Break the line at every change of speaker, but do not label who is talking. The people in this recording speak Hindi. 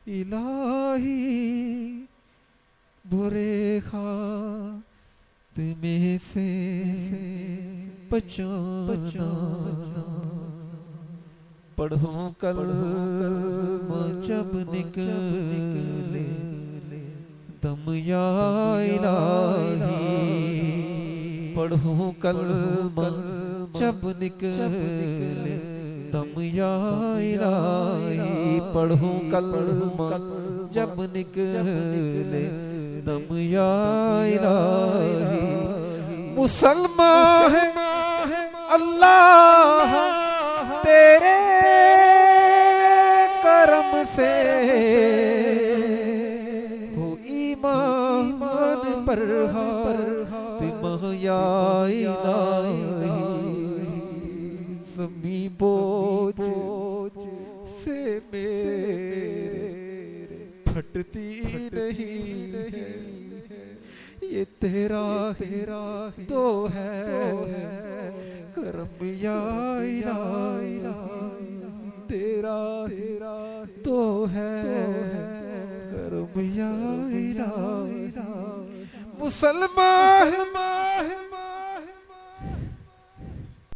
इलाही बुरे खातिमे से बचाना। पढ़ूं कलमा जब निकले दम या इलाही। पढ़ूं कलमा जब निकले दम या इलाही। पढ़ूं कलमा जब निकले दम या इलाही। मुसलमान है अल्लाह तेरे करम से हो ईमान पर हातिमा या इलाही। ज़मीं बोझ से मेरे फटती नहीं है। ये तेरा तो है करम या इलाही। तेरा तो है करम या इलाही। मुसलमान